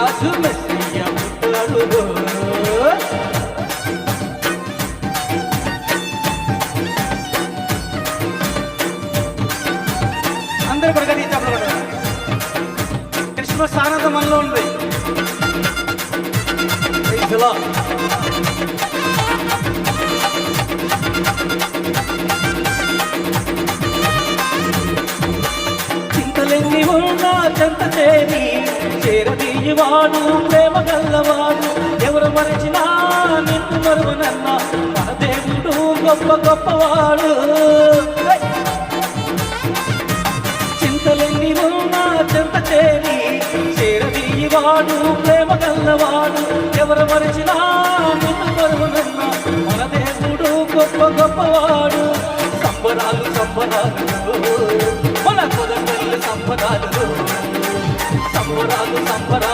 రాజు మెస్సియ పుట్టాడు. అందరూ కూడా గది చెప్పలు క్రిస్మస్ ఆనందం మనలో ఉంది. చింతలెన్ని ఉన్నా చెంత చేరి చేరదీయువాడు ప్రేమ గల్లవాడు. ఎవరు మరచినా నిన్ను మరువనన్న మన దేవుడు గొప్ప గొప్పవాడు. చింతలెన్ని ఉన్నా చెంత చేరి చేరదీయువాడు ప్రేమ గల్లవాడు. ఎవరు మరచినా నిన్ను మరువనన్న మన దేవుడు గొప్ప గొప్పవాడు. సంబరాలు సంబరాలు మన కొదకళ్ళు సంబరాలు సంబరాలు సంబరాలు.